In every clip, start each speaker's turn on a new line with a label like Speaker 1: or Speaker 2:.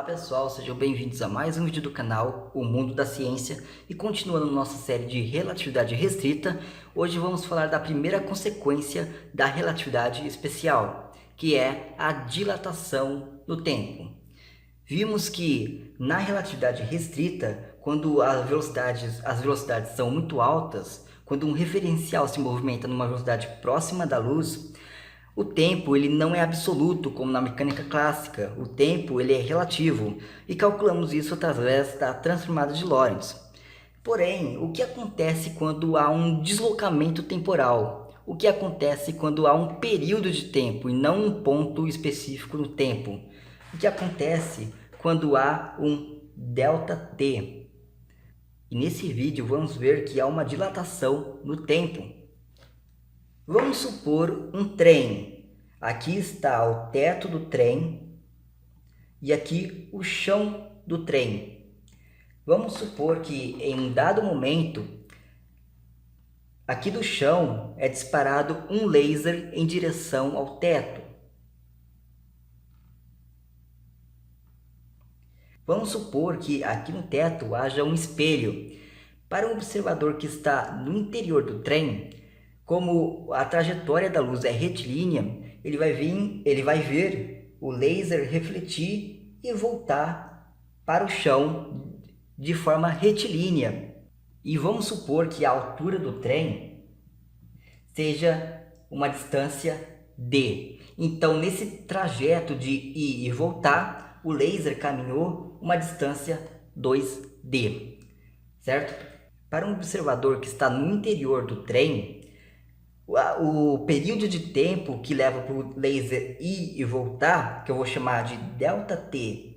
Speaker 1: Pessoal, sejam bem-vindos a mais um vídeo do canal O Mundo da Ciência e continuando nossa série de relatividade restrita, hoje vamos falar da primeira consequência da relatividade especial, que é a dilatação no tempo. Vimos que na relatividade restrita, quando as velocidades são muito altas, quando um referencial se movimenta numa velocidade próxima da luz, o tempo ele não é absoluto como na mecânica clássica, o tempo ele é relativo e calculamos isso através da transformada de Lorentz. Porém, o que acontece quando há um deslocamento temporal? O que acontece quando há um período de tempo e não um ponto específico no tempo? O que acontece quando há um ΔT? E nesse vídeo vamos ver que há uma dilatação no tempo. Vamos supor um trem. Aqui está o teto do trem e aqui o chão do trem. Vamos supor que em um dado momento, aqui do chão é disparado um laser em direção ao teto. Vamos supor que aqui no teto haja um espelho. Para um observador que está no interior do trem, como a trajetória da luz é retilínea, ele vai ver o laser refletir e voltar para o chão de forma retilínea. E vamos supor que a altura do trem seja uma distância d. Então, nesse trajeto de ir e voltar, o laser caminhou uma distância 2d, certo? Para um observador que está no interior do trem, o período de tempo que leva para o laser ir e voltar, que eu vou chamar de ΔT0,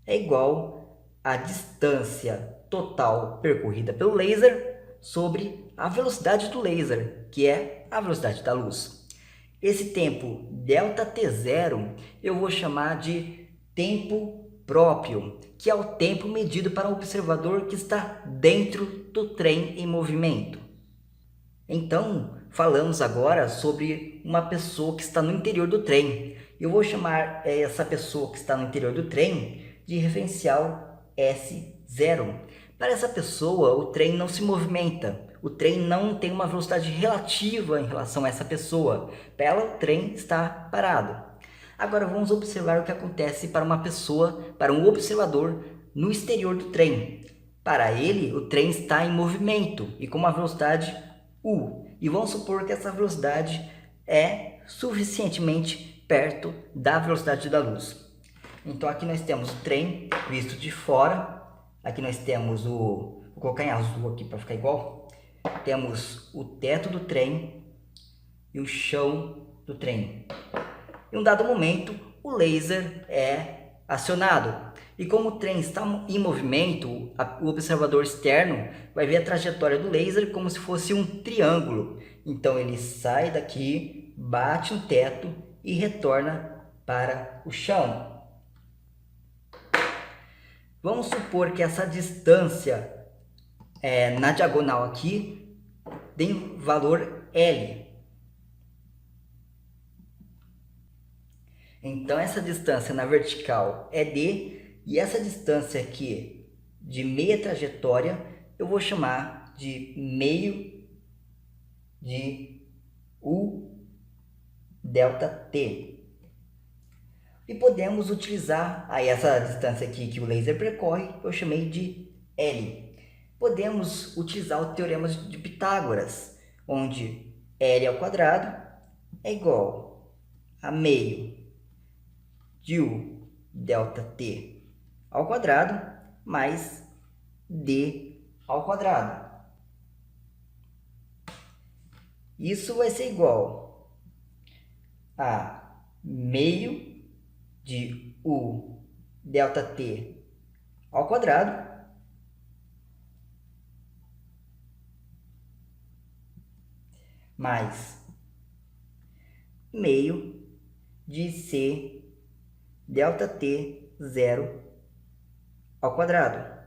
Speaker 1: é igual à distância total percorrida pelo laser sobre a velocidade do laser, que é a velocidade da luz. Esse tempo ΔT0 eu vou chamar de tempo próprio, que é o tempo medido para um observador que está dentro do trem em movimento. Então, falamos agora sobre uma pessoa que está no interior do trem. Eu vou chamar essa pessoa que está no interior do trem de referencial S0. Para essa pessoa, o trem não se movimenta. O trem não tem uma velocidade relativa em relação a essa pessoa. Para ela, o trem está parado. Agora vamos observar o que acontece para uma pessoa, para um observador no exterior do trem. Para ele, o trem está em movimento e com uma velocidade u. E vamos supor que essa velocidade é suficientemente perto da velocidade da luz. Então aqui nós temos o trem visto de fora. Aqui nós temos vou colocar em azul aqui para ficar igual. Temos o teto do trem e o chão do trem. Em um dado momento, o laser é acionado. E como o trem está em movimento, o observador externo vai ver a trajetória do laser como se fosse um triângulo. Então ele sai daqui, bate no teto e retorna para o chão. Vamos supor que essa distância na diagonal aqui tem valor L. Então essa distância na vertical é d, e essa distância aqui de meia trajetória eu vou chamar de meio de u ΔT. E podemos utilizar aí essa distância aqui que o laser percorre, eu chamei de L. Podemos utilizar o teorema de Pitágoras, onde L ao quadrado é igual a meio de u ΔT ao quadrado mais d ao quadrado. Isso vai ser igual a meio de u ΔT ao quadrado mais meio de c ΔT0 ao quadrado.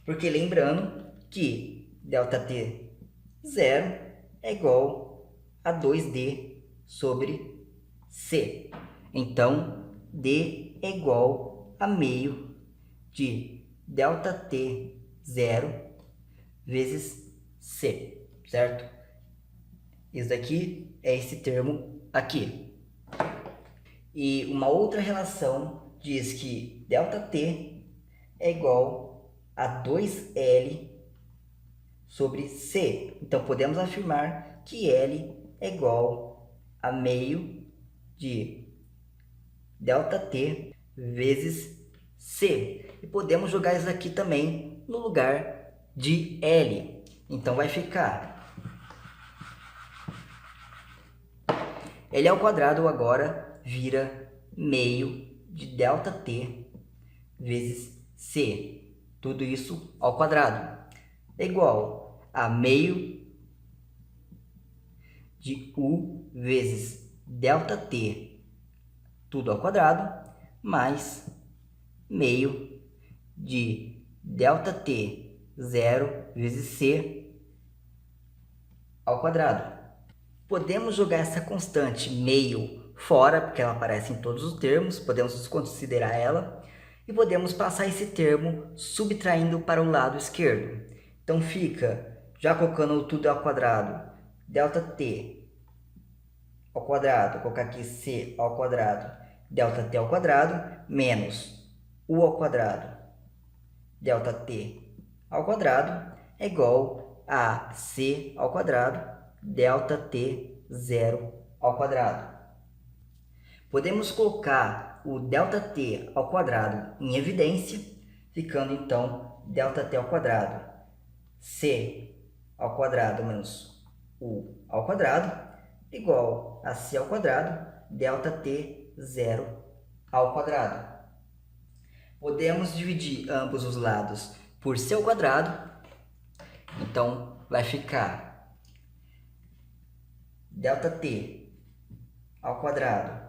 Speaker 1: Porque lembrando que ΔT0 é igual a 2d sobre C. Então, D é igual a meio de ΔT0 vezes C, certo? Isso daqui é esse termo aqui. E uma outra relação diz que ΔT é igual a 2L sobre C. Então, podemos afirmar que L é igual a meio de ΔT vezes C. E podemos jogar isso aqui também no lugar de L. Então, vai ficar L ao quadrado agora vira meio de ΔT vezes C. Tudo isso ao quadrado é igual a meio de U vezes ΔT, tudo ao quadrado, mais meio de ΔT 0 vezes C ao quadrado. Podemos jogar essa constante meio fora, porque ela aparece em todos os termos, podemos desconsiderar ela, e podemos passar esse termo subtraindo para o lado esquerdo. Então fica, já colocando tudo ao quadrado, ΔT ao quadrado, vou colocar aqui C ao quadrado, ΔT ao quadrado, menos U ao quadrado, ΔT ao quadrado, é igual a C ao quadrado, ΔT 0 ao quadrado. Podemos colocar o ΔT ao quadrado em evidência, ficando então ΔT ao quadrado, C ao quadrado menos U ao quadrado, igual a C ao quadrado, ΔT 0 ao quadrado. Podemos dividir ambos os lados por C ao quadrado, então vai ficar ΔT ao quadrado,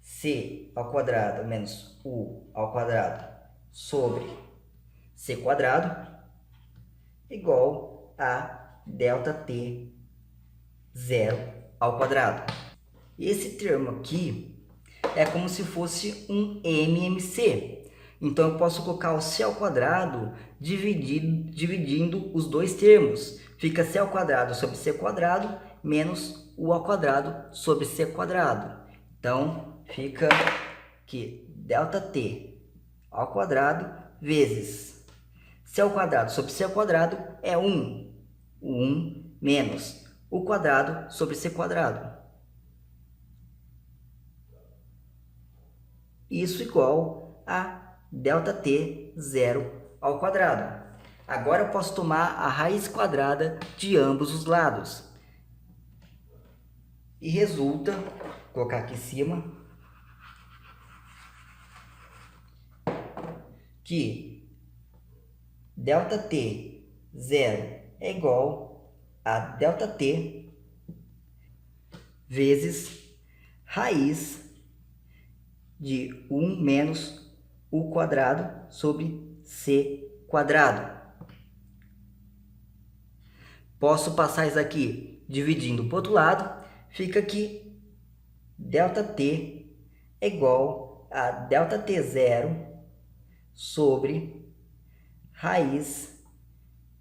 Speaker 1: C ao quadrado menos U ao quadrado sobre C quadrado, igual a ΔT 0 ao quadrado. Esse termo aqui é como se fosse um MMC. Então, eu posso colocar o C ao quadrado dividindo os dois termos. Fica C ao quadrado sobre C quadrado menos U ao quadrado sobre C quadrado. Então, fica que ΔT ao quadrado vezes C ao quadrado sobre C ao quadrado é 1. 1 menos U quadrado sobre C quadrado. Isso igual a ΔT 0 ao quadrado. Agora eu posso tomar a raiz quadrada de ambos os lados. E resulta, vou colocar aqui em cima, que ΔT 0 é igual a ΔT vezes raiz de 1 menos U quadrado sobre C quadrado. Posso passar isso aqui dividindo para o outro lado, fica que ΔT é igual a ΔT 0 sobre raiz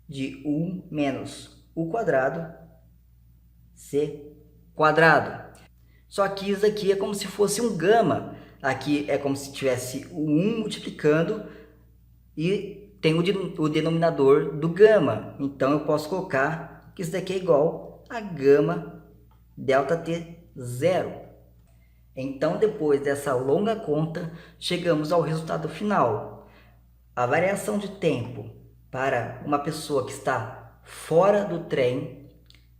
Speaker 1: de 1 menos U quadrado C quadrado. Só que isso aqui é como se fosse um gama. Aqui é como se tivesse o 1 multiplicando e tem o denominador do gama. Então, eu posso colocar que isso daqui é igual a gama ΔT 0. Então, depois dessa longa conta, chegamos ao resultado final. A variação de tempo para uma pessoa que está fora do trem,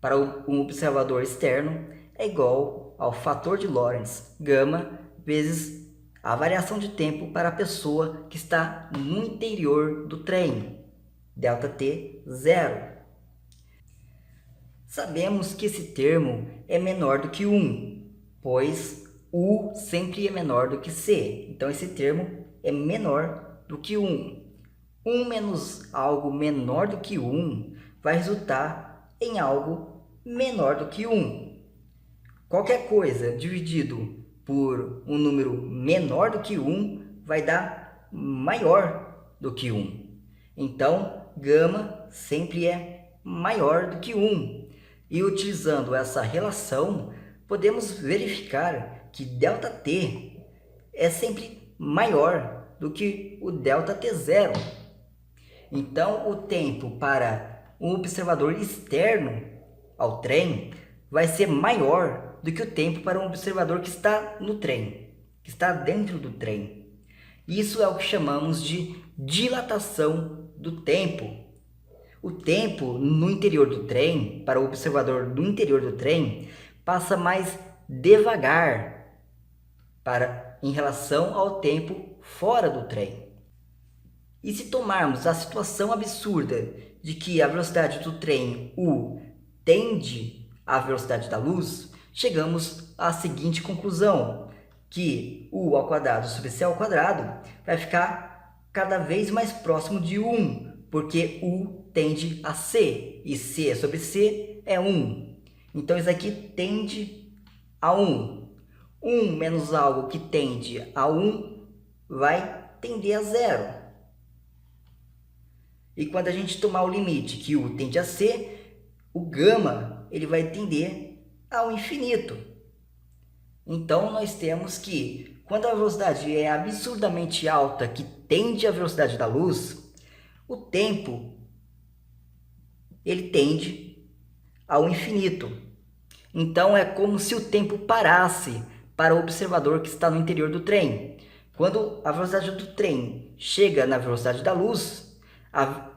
Speaker 1: para um observador externo, é igual ao fator de Lorentz, gama, vezes a variação de tempo para a pessoa que está no interior do trem, ΔT 0. Sabemos que esse termo é menor do que 1, pois U sempre é menor do que C. Então, esse termo é menor do que 1. 1 menos algo menor do que 1 vai resultar em algo menor do que 1. Qualquer coisa dividido por um número menor do que 1 vai dar maior do que 1. Então, gama sempre é maior do que 1. E utilizando essa relação, podemos verificar que ΔT é sempre maior do que o ΔT0. Então, o tempo para um observador externo ao trem vai ser maior do que o tempo para um observador que está no trem, que está dentro do trem. Isso é o que chamamos de dilatação do tempo. O tempo no interior do trem, para o observador do interior do trem, passa mais devagar em relação ao tempo fora do trem. E se tomarmos a situação absurda de que a velocidade do trem U tende à velocidade da luz, chegamos à seguinte conclusão, que U ao quadrado sobre C ao quadrado vai ficar cada vez mais próximo de 1, porque U tende a C, e C sobre C é 1. Então isso aqui tende a 1. 1 menos algo que tende a 1 vai tender a 0. E quando a gente tomar o limite que U tende a C, o gama ele vai tender ao infinito. Então nós temos que, quando a velocidade é absurdamente alta, que tende à velocidade da luz, o tempo ele tende ao infinito. Então é como se o tempo parasse para o observador que está no interior do trem. Quando a velocidade do trem chega na velocidade da luz,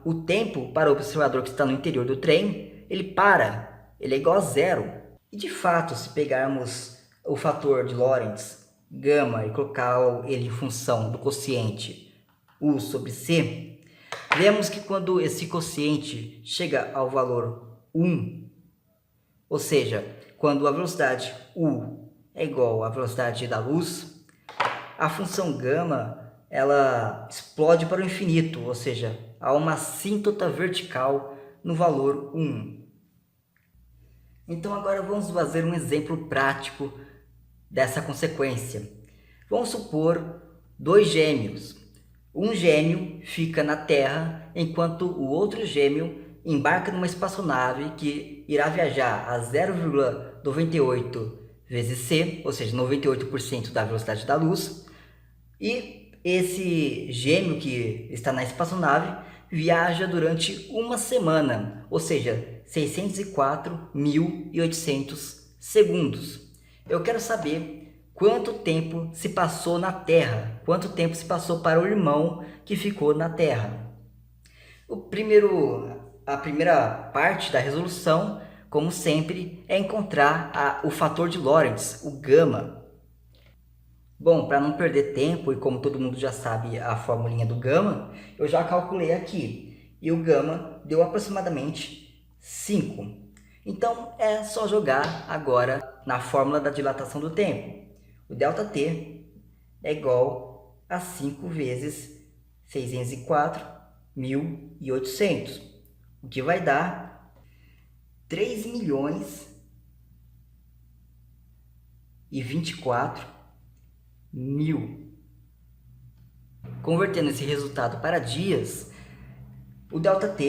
Speaker 1: o tempo para o observador que está no interior do trem, ele para, ele é igual a 0. E de fato, se pegarmos o fator de Lorentz, gama, e colocar ele em função do quociente U sobre C, vemos que quando esse quociente chega ao valor 1, ou seja, quando a velocidade U é igual à velocidade da luz, a função gama ela explode para o infinito, ou seja, há uma assíntota vertical no valor 1. Então agora vamos fazer um exemplo prático dessa consequência. Vamos supor dois gêmeos. Um gêmeo fica na Terra, enquanto o outro gêmeo embarca numa espaçonave que irá viajar a 0,98 vezes c, ou seja, 98% da velocidade da luz, e esse gêmeo que está na espaçonave viaja durante uma semana, ou seja, 604.800 segundos. Eu quero saber quanto tempo se passou na Terra, quanto tempo se passou para o irmão que ficou na Terra. A primeira parte da resolução, como sempre, é encontrar o fator de Lorentz, o gama. Bom, para não perder tempo, e como todo mundo já sabe a formulinha do gama, eu já calculei aqui. E o gama deu aproximadamente 5. Então, é só jogar agora na fórmula da dilatação do tempo. O ΔT é igual a 5 vezes 604.800, o que vai dar 3.024.000. Convertendo esse resultado para dias, o ΔT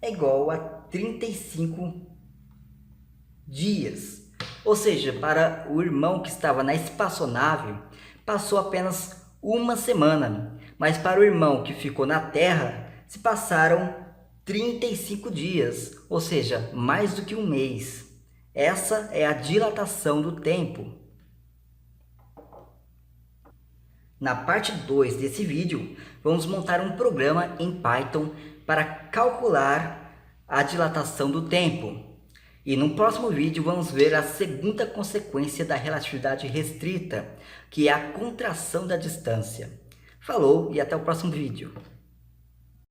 Speaker 1: é igual a 35 dias. Ou seja, para o irmão que estava na espaçonave, passou apenas uma semana. Mas para o irmão que ficou na Terra, se passaram 35 dias, ou seja, mais do que um mês. Essa é a dilatação do tempo. Na parte 2 desse vídeo, vamos montar um programa em Python para calcular a dilatação do tempo. E no próximo vídeo vamos ver a segunda consequência da relatividade restrita, que é a contração da distância. Falou e até o próximo vídeo.